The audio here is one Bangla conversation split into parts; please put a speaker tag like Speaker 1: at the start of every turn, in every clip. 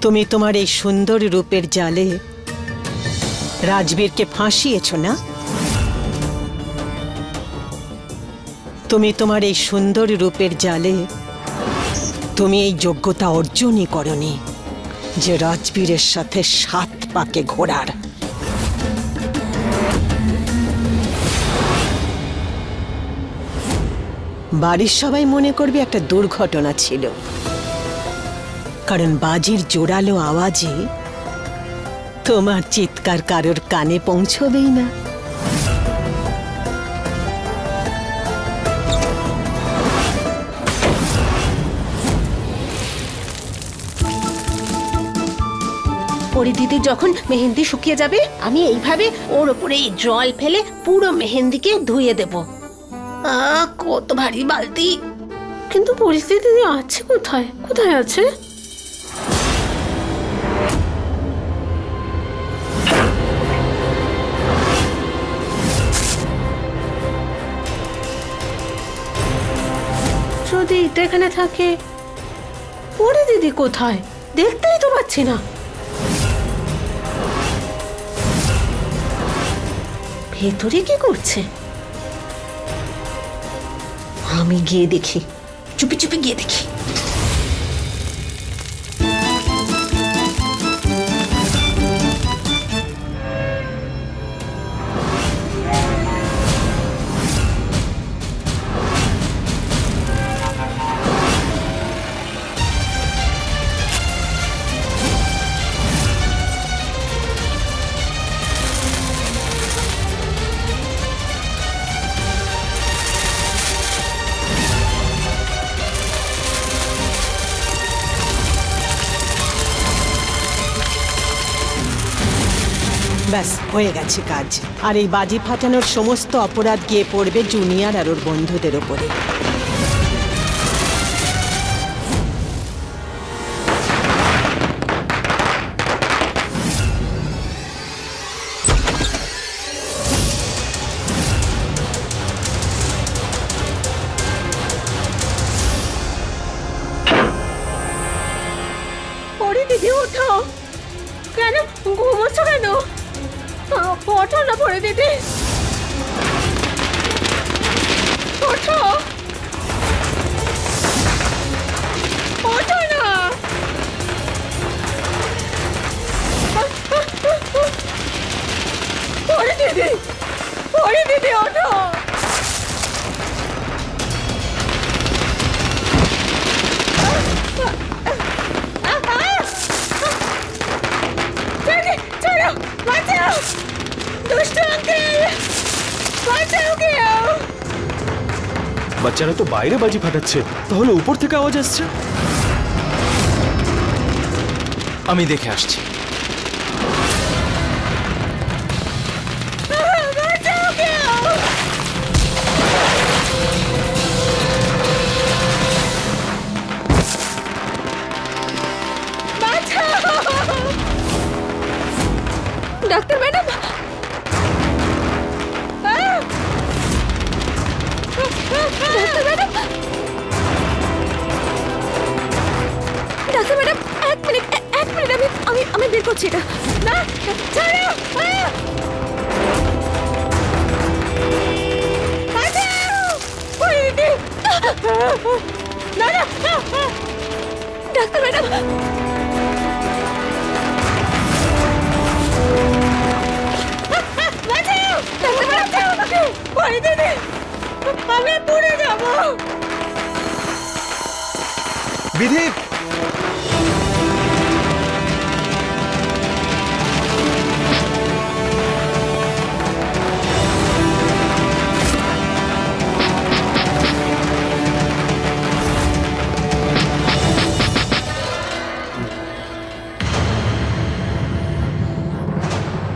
Speaker 1: তুমি তোমার এই সুন্দর রূপের জালে রাজবীরকে ফাঁসিয়েছ না? তুমি তোমার এই সুন্দর রূপের জালে তুমি এই যোগ্যতা অর্জনই করনি যে রাজবীরের সাথে 7 পাকে ঘোরার। বাড়ির সবাই মনে করবে একটা দুর্ঘটনা ছিল, কারণ বাজির জোরালো আওয়াজে তোমার চিৎকার কারোর কানে পৌঁছবেই না।
Speaker 2: পরি দিদি যখন মেহেন্দি শুকিয়ে যাবে আমি এইভাবে ওর উপরে এই জল ফেলে পুরো মেহেন্দিকে ধুয়ে দেব। কত ভারী বালতি! কিন্তু পরিস্থিতি আছে কোথায়? কোথায় আছে? যদি এটা এখানে থাকে, পরি দিদি কোথায়? দেখতেই তো পাচ্ছি না। ভেতরে কি করছে? আমি গিয়ে দেখি, চুপি চুপি গিয়ে দেখি।
Speaker 1: ব্যাস হয়ে গেছে কাজ। আর এই বাজি ফাটানোর সমস্ত অপরাধ গিয়ে পড়বে জুনিয়র আর ওর বন্ধুদের ওপরে।
Speaker 2: পরি দিদি ওঠো! কেন ঘুমোচ্ছ কেন? ওঠো না পরি দিদি, ওঠো, ওঠো না! পরি দিদি, পরি দিদি ওঠো! বাঁচাও! দুষ্টু আঙ্কেল, বাঁচাও কেউ!
Speaker 3: বাচ্চারা তো বাইরে বাজি ফাটাচ্ছে, তাহলে উপর থেকে আওয়াজ আসছে। আমি দেখে আসছি।
Speaker 2: বাঁচাও কেউ! বাঁচাও! Doctor madam, doctor madam, doctor madam, এক মিনিট, আমি বের করছি এটা। না, ছাড়ো! না না, ডাক্তার ম্যাডাম, আমি পুড়ে যাব।
Speaker 3: বিধি,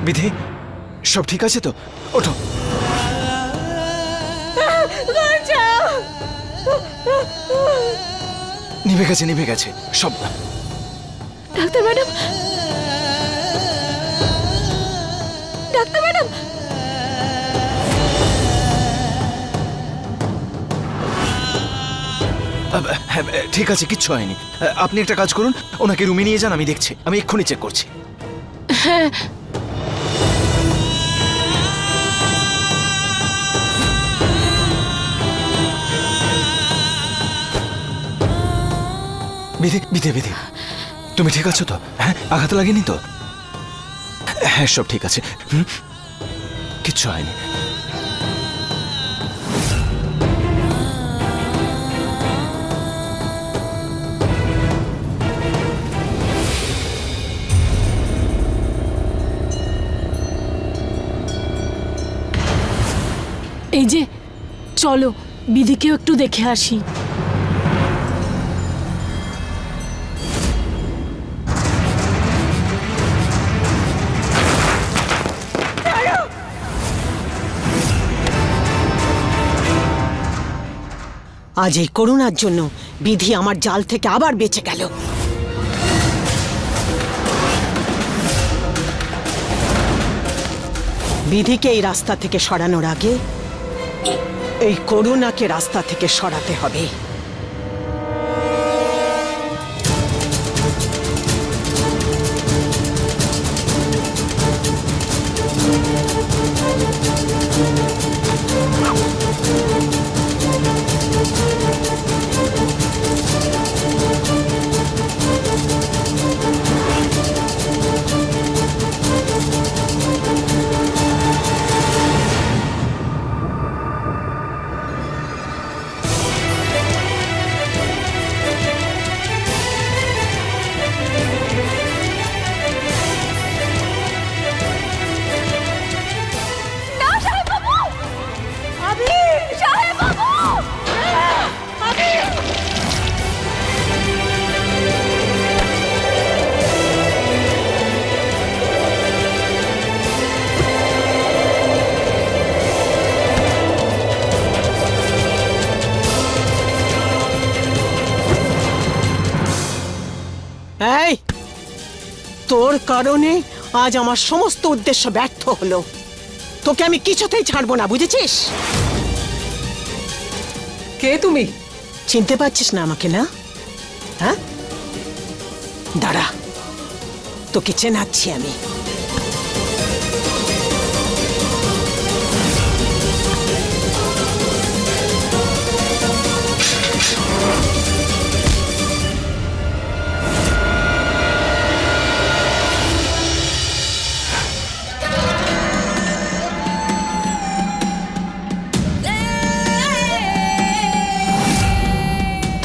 Speaker 3: বিধি, সব ঠিক আছে তো? ওঠো। নিভে গেছে, নিভে গেছে সব।
Speaker 2: ডাক্তার ম্যাডাম, ডাক্তার ম্যাডাম,
Speaker 3: হ্যাঁ ঠিক আছে, কিচ্ছু হয়নি। আপনি একটা কাজ করুন, ওনাকে রুমে নিয়ে যান, আমি দেখছি, আমি এক্ষুনি চেক করছি।
Speaker 2: হ্যাঁ,
Speaker 3: বিধি বিধি বিধি, তুমি ঠিক আছো তো? হ্যাঁ, আঘাত লাগেনি তো? হ্যাঁ সব ঠিক আছে, কিচ্ছু হয়নি।
Speaker 4: এই যে চলো বিধিকেও একটু দেখে আসি।
Speaker 1: আজ এই করুণার জন্য বিধি আমার জাল থেকে আবার বেঁচে গেল। বিধিকে এই রাস্তা থেকে সরানোর আগে এই করুণাকে রাস্তা থেকে সরাতে হবে। এই, তোর কারণে আজ আমার সমস্ত উদ্দেশ্য ব্যর্থ হলো। তোকে আমি কিছুতেই ছাড়বো না, বুঝেছিস?
Speaker 5: কে তুমি?
Speaker 1: চিনতে পারছিস না আমাকে, না? হ্যাঁ, দাঁড়া, তোকে চেনাচ্ছি আমি।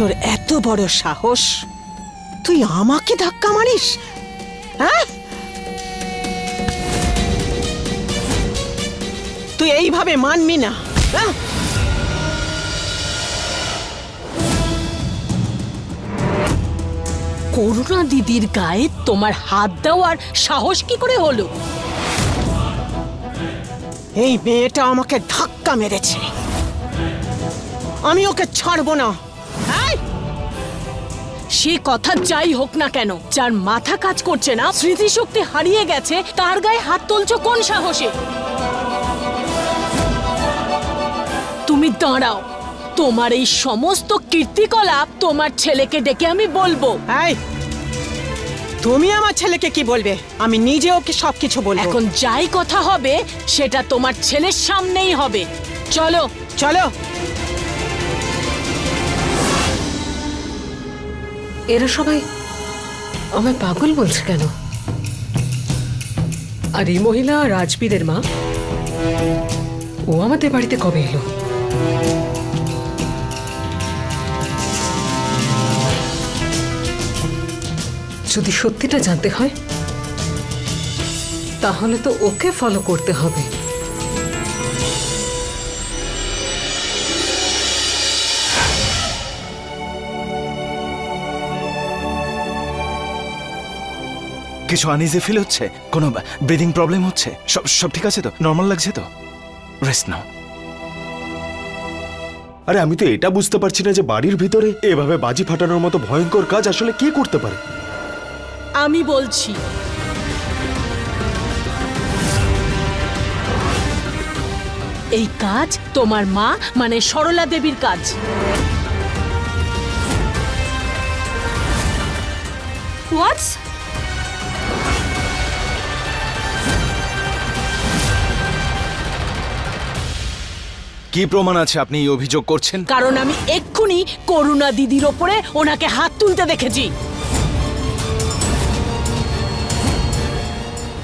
Speaker 1: তোর এত বড় সাহস, তুই আমাকে ধাক্কা মারিস? হ্যাঁ, তুই এইভাবে মানবি না। হ্যাঁ,
Speaker 4: করুণা দিদির গায়ে তোমার হাত দেওয়ার সাহস কি করে হলো?
Speaker 1: এই মেয়েটা আমাকে ধাক্কা মেরেছে, আমি ওকে ছাড়বো না।
Speaker 4: সে কথা যাই হোক না কেন, যার মাথা কাজ করছে না, স্মৃতিশক্তি হারিয়ে গেছে, তার গায়ে হাত তুলছো কোন সাহসে? তুমি দাঁড়াও, তোমার এই সমস্ত কীর্তিকলাপ তোমার ছেলেকে ডেকে আমি বলবো।
Speaker 1: এই, তুমি আমার ছেলেকে কি বলবে? আমি নিজে ওকে সবকিছু বলবো।
Speaker 4: এখন যাই কথা হবে সেটা তোমার ছেলের সামনেই হবে। চলো
Speaker 1: চলো।
Speaker 5: এরা সবাই আমায় পাগল বলছে কেন? আর এই মহিলা রাজবীরের মা, ও আমাদের বাড়িতে কবে এলো? যদি সত্যিটা জানতে হয় তাহলে তো ওকে ফলো করতে হবে।
Speaker 3: কিছু আনইজি ফিল হচ্ছে? কোনো ব্রিদিং প্রবলেম হচ্ছে? সব ঠিক আছে তো? নর্মাল লাগছে তো? রেস্ট নাও।
Speaker 6: আরে আমি তো এটা বুঝতে পারছি না যে বাড়ির ভিতরে এভাবে বাজি ফাটানোর মতো ভয়ঙ্কর কাজ আসলে কে করতে পারে।
Speaker 4: আমি বলছি, এই কাজ তোমার মা মানে সরলা দেবীর কাজ।
Speaker 7: হোয়াটস?
Speaker 3: কি প্রমাণ আছে আপনি এই অভিযোগ করছেন?
Speaker 4: কারণ আমি এক্ষুনি করুণা দিদির ওপরে ওনাকে হাত তুলতে দেখেছি।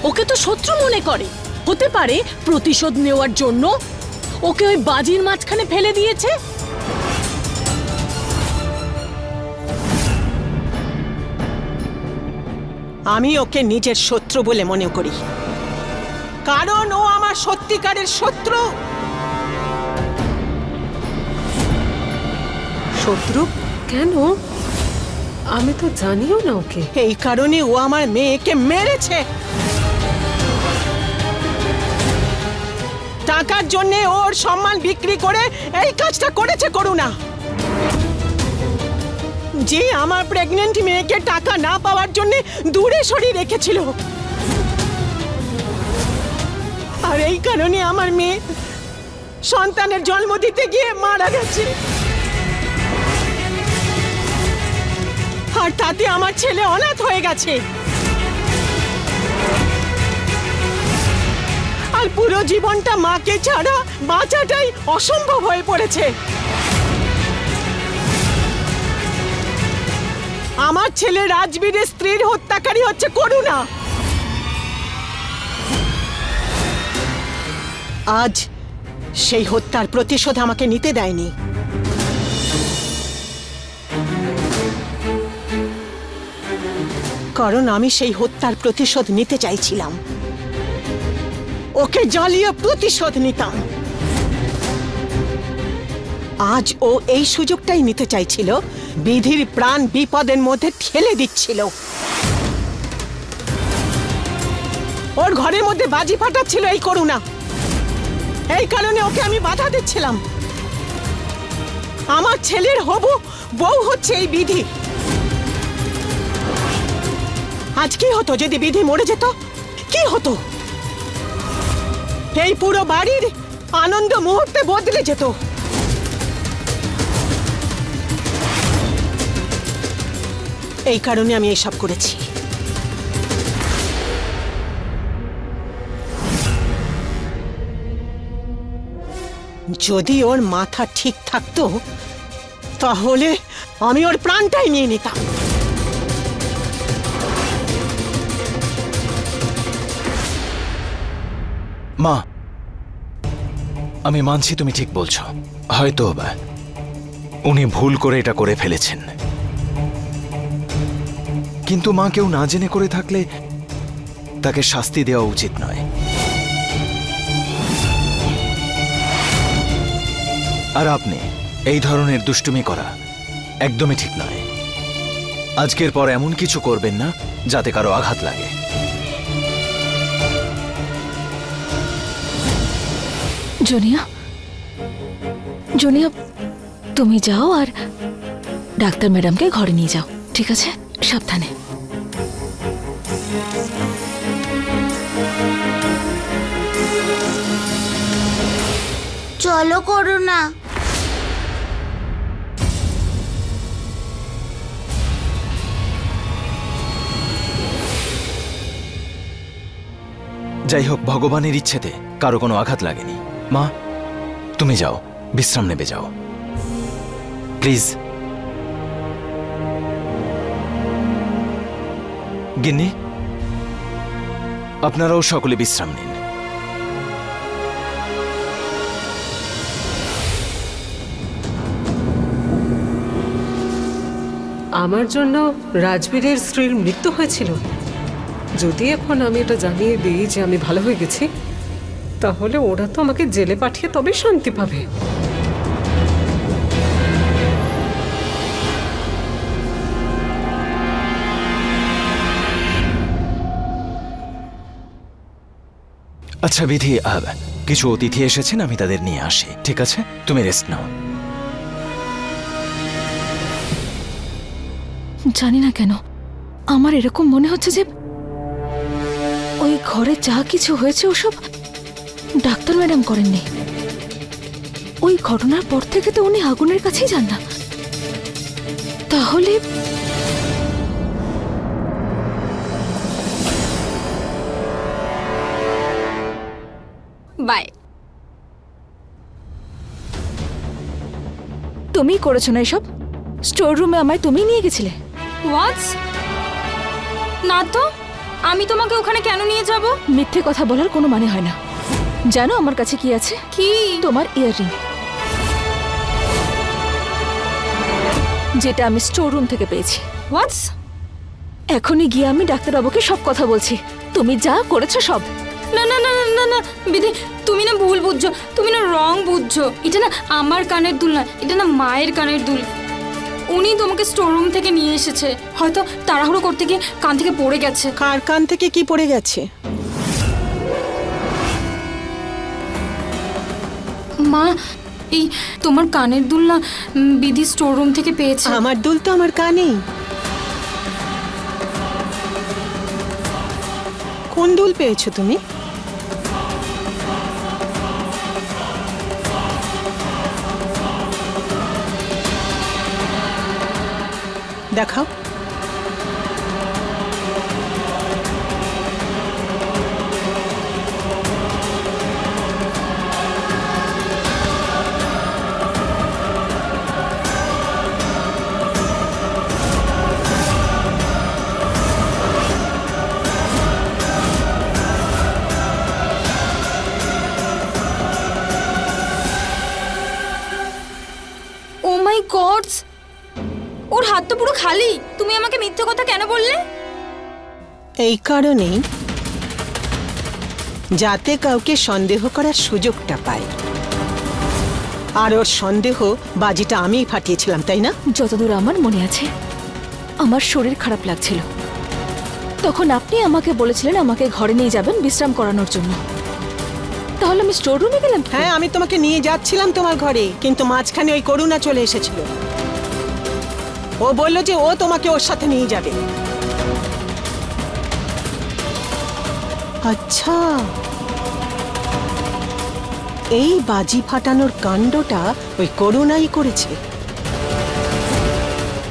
Speaker 4: ওকে তো শত্রু মনে করে। হতে পারে প্রতিশোধ নেওয়ার জন্য ওকে ওই বাজির মাঝখানে ফেলে দিয়েছে।
Speaker 1: আমি ওকে নিজের শত্রু বলে মনে করি, কারণ ও আমার সত্যিকারের শত্রু।
Speaker 5: শত্রু কেন? আমি তো জানিও না ওকে।
Speaker 1: এই কারণে ও আমার মেয়েকে মেরেছে। টাকার জন্য ওর সম্মান বিক্রি করে এই কাজটা করেছে করুণা। যে আমার প্রেগন্যান্ট মেয়েকে টাকা না পাওয়ার জন্য দূরে সরিয়ে রেখেছিল, আর এই কারণে আমার মেয়ে সন্তানের জন্ম দিতে গিয়ে মারা গেছে। আর তাতে আমার ছেলে অনাথ হয়ে গেছে। আর পুরো জীবনটা মাকে ছাড়া বাঁচাটাই অসম্ভব হয়ে পড়েছে। আমার ছেলে রাজবীরের স্ত্রীর হত্যাকারী হচ্ছে করুণা। আজ সেই হত্যার প্রতিশোধ আমাকে নিতে দেয়নি। কারণ আমি সেই হত্যার প্রতিশোধ নিতে চাইছিলাম। ওকে জ্বালিয়ে প্রতিশোধ নিতাম। আজ ও এই সুযোগটাই নিতে চাইছিল, বিধির প্রাণ বিপদের মধ্যে ঠেলে দিচ্ছিল। ওর ঘরের মধ্যে বাজি ফাটাচ্ছিল এই করুণা। এই কারণে ওকে আমি বাধা দিচ্ছিলাম। আমার ছেলের হবু বউ হচ্ছে এই বিধি। আজ কি হতো যদি বিধি মরে যেত? কি হতো? এই পুরো বাড়ির আনন্দ মুহূর্তে বদলে যেত। এই কারণে আমি এসব করেছি। যদি ওর মাথা ঠিক থাকতো তাহলে আমি ওর প্রাণটাই নিয়ে নিতাম।
Speaker 3: মা, আমি মানছি তুমি ঠিক বলছো। হয়তো উনি ভুল করে এটা করে ফেলেছেন, কিন্তু মা কেউ না জেনে করে থাকলে তাকে শাস্তি দেওয়া উচিত নয়। আর আপনি এই ধরনের দুষ্টুমি করা একদমই ঠিক নয়। আজকের পর এমন কিছু করবেন না যাতে কারো আঘাত লাগে।
Speaker 7: জুনিয়া, জুনিয়া, তুমি যাও আর ডাক্তার ম্যাডামকে ঘরে নিয়ে যাও, ঠিক আছে? সাবধানে।
Speaker 8: চলো করুণা।
Speaker 3: যাই হোক, ভগবানের ইচ্ছেতে কারো কোনো আঘাত লাগেনি। মা, তুমি যাও, বিশ্রাম নেবে যাও প্লিজ। গিন্নি, আপনারাও সকলে বিশ্রাম নিন।
Speaker 5: আমার জন্য রাজবীরের স্ত্রীর মৃত্যু হয়েছিল। যদি এখন আমি এটা জানিয়ে দিই যে আমি ভালো হয়ে গেছি, তাহলে ওরা তো আমাকে জেলে পাঠিয়ে তবে শান্তি পাবে।
Speaker 3: আচ্ছা বিধি, কিছু অতিথি এসেছেন, আমি তাদের নিয়ে আসি, ঠিক আছে? তুমি রেস্ট নাও।
Speaker 7: জানি না কেন আমার এরকম মনে হচ্ছে যে ওই ঘরে যা কিছু হয়েছে ওসব ডাক্তার ম্যাডাম করেননি। ওই ঘটনার পর থেকে তো উনি আগুনের কাছেই যান না। তাহলে
Speaker 8: বাই।
Speaker 7: তুমি করেছো না এসব? স্টোর রুমে আমায় তুমি নিয়ে গেছিলে।
Speaker 8: হোয়াটস? না তো, আমি তোমাকে ওখানে কেন নিয়ে যাব?
Speaker 7: মিথ্যে কথা বলার কোনো মানে হয় না। জানো আমার কাছে কি আছে?
Speaker 8: কি?
Speaker 7: তোমার ইয়াররিং, যেটা আমি স্টোর রুম থেকে পেয়েছি।
Speaker 8: হোয়াটস?
Speaker 7: এখনই গিয়ে আমি ডাক্তারবাবুকে সব কথা বলছি। তুমি যা করেছো সব।
Speaker 8: না না না না না বিধি, তুমি না ভুল বুঝছো, তুমি না রং বুঝছো। এটা না আমার কানের দুল না, এটা না মায়ের কানের দুল। উনি তোমাকে স্টোর রুম থেকে নিয়ে এসেছে, হয়তো তাড়াহুড়ো করতে গিয়ে কান থেকে পড়ে গেছে।
Speaker 1: কার কান থেকে কি পড়ে গেছে?
Speaker 8: মা, এই তোমার কানের দুল না বিধি স্টোর রুম থেকে পেয়েছে।
Speaker 1: আমার দুল তো আমার কানেই। কোন দুল পেয়েছো তুমি? দেখাও।
Speaker 8: ও মাই গড, ওর হাত তো পুরো খালি। তুমি আমাকে মিথ্যে কথা কেন বললে?
Speaker 1: এই কারণেই, যাতে কাউকে সন্দেহ করার সুযোগটা পায়। আর ওর সন্দেহ বাজিটা আমিই ফাটিয়েছিলাম, তাই না?
Speaker 7: যতদূর আমার মনে আছে, আমার শরীর খারাপ লাগছিল। তখন আপনি আমাকে বলেছিলেন আমাকে ঘরে নিয়ে যাবেন বিশ্রাম করানোর জন্য। তাহলে আমি স্টোর রুমে গেলাম।
Speaker 1: হ্যাঁ, আমি তোমাকে নিয়ে যাচ্ছিলাম তোমার ঘরে, কিন্তু মাঝখানে ওই করুণা চলে এসেছিল। ও বলল যে ও তোমাকে ওর সাথে নিয়ে যাবে। আচ্ছা, এই বাজি ফাটানোর কাণ্ডটা ওই করুণাই করেছে।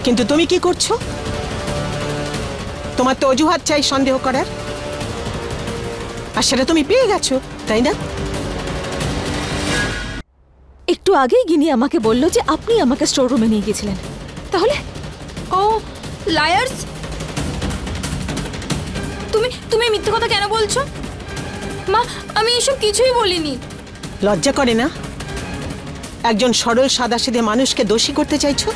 Speaker 1: কিন্তু তুমি কি করছো? তোমার তো অজুহাত চাই সন্দেহ করার, আর সেটা তুমি পেয়ে গেছো, তাই না?
Speaker 7: একটু আগেই গিনি আমাকে বললো যে আপনি আমাকে স্টোর রুমে নিয়ে গিয়েছিলেন। তাহলে
Speaker 8: ও লায়ার্স, তুমি মিথ্যে কথা কেন বলছো? মা, আমি এসব কিছুই বলিনি।
Speaker 1: লজ্জা করে না? একজন সরল সাদাসিধে মানুষকে দোষী করতে চাইছো?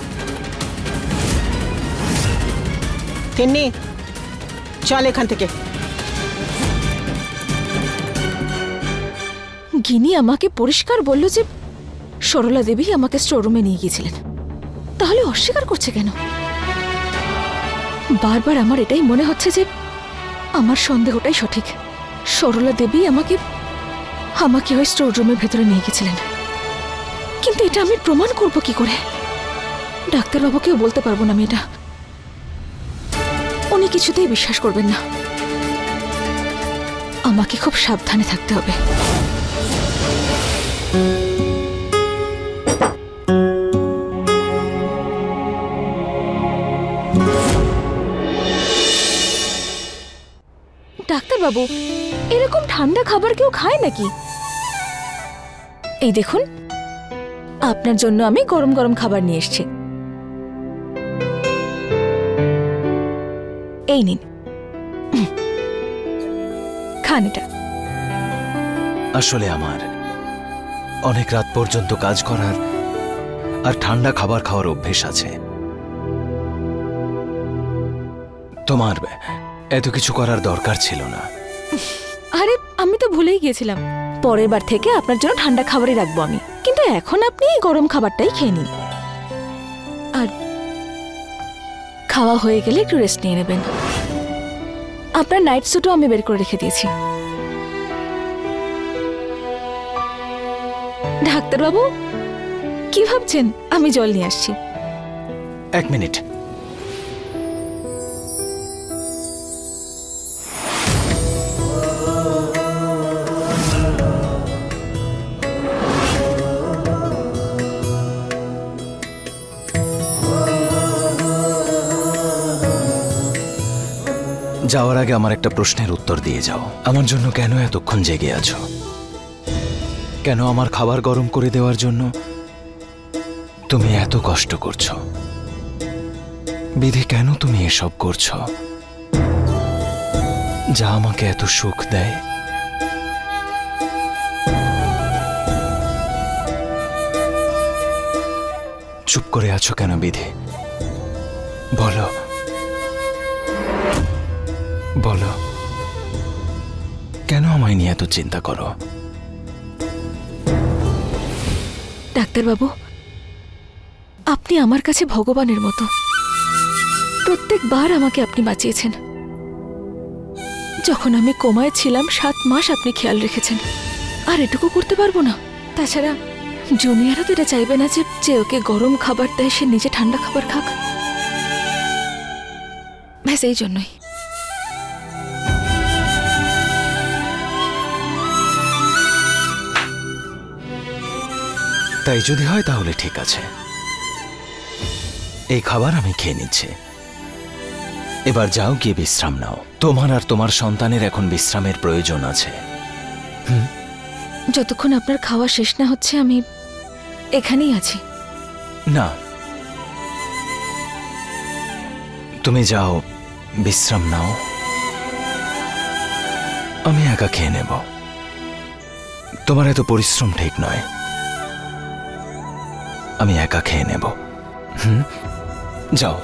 Speaker 1: তেমনি চল এখান থেকে।
Speaker 7: গিনি আমাকে পরিষ্কার বলল যে সরলা দেবী আমাকে স্টোর রুমে নিয়ে গিয়েছিলেন। তাহলে অস্বীকার করছে কেন? বারবার আমার এটাই মনে হচ্ছে যে আমার সন্দেহটাই সঠিক। সরলা দেবী আমাকে ওই স্টোর রুমের ভেতরে নিয়ে গেছিলেন। কিন্তু এটা আমি প্রমাণ করব কি করে? ডাক্তারবাবুকেও বলতে পারবো না আমি এটা। উনি কিছুতেই বিশ্বাস করবেন না। আমাকে খুব সাবধানে থাকতে হবে। ডাক্তারবাবু, এরকম ঠান্ডা খাবার কেউ খায় নাকি? এই দেখুন, আপনার জন্য আমি গরম গরম খাবার নিয়ে এসেছি। এই নিন, খান এটা।
Speaker 3: আসলে আমার অনেক রাত পর্যন্ত কাজ করার আর ঠান্ডা খাবার খাওয়ার অভ্যেস আছে। তোমার এত কিছু করার দরকার ছিল না।
Speaker 7: আরে, আমি তো ভুলেই গিয়েছিলাম। পরের বার থেকে আপনার জন্য ঠান্ডা খাবারই রাখবো আমি। কিন্তু এখন আপনি এই গরম খাবারটাই খেয়ে নিন। আর খাওয়া হয়ে গেলে একটু রেস্ট নিয়ে নেবেন। আপনার নাইট স্যুটও আমি বের করে রেখে দিয়েছি। ডাক্তারবাবু, কি ভাবছেন? আমি জল নিয়ে আসছি।
Speaker 3: এক মিনিট। যাওয়ার আগে আমার একটা প্রশ্নের উত্তর দিয়ে যাও। আমার জন্য কেন এতক্ষণ জেগে আছো? কেন আমার খাবার গরম করে দেওয়ার জন্য তুমি এত কষ্ট করছো? বিধি, কেন তুমি এসব করছো যা আমাকে এত সুখ দেয়? চুপ করে আছো কেন বিধি? বলো বলো, কেন আমায় নিয়ে এত চিন্তা করো?
Speaker 7: ডাক্তারবাবু, আপনি আমার কাছে ভগবানের মতো। প্রত্যেকবার আমাকে আপনি বাঁচিয়েছেন। যখন আমি কোমায় ছিলাম 7 মাস আপনি খেয়াল রেখেছেন। আর এটুকু করতে পারবো না? তাছাড়া জুনিয়ারও তো এটা চাইবে না যে ওকে গরম খাবার দেয় সে নিজে ঠান্ডা খাবার খাক। ব্যাস এই জন্যই।
Speaker 3: তাই যদি হয় তাহলে ঠিক আছে, এই খাবার আমি খেয়ে নিচ্ছি। এবার যাও, গিয়ে বিশ্রাম নাও। তোমার আর তোমার সন্তানের এখন বিশ্রামের প্রয়োজন আছে।
Speaker 7: যতক্ষণ আপনার খাওয়া শেষ না হচ্ছে আমি এখানেই আছি।
Speaker 3: না, তুমি যাও, বিশ্রাম নাও, আমি একা খেয়ে নেব। তোমার এত পরিশ্রম ঠিক নয়, আমি একা খেয়ে নেব। যাও।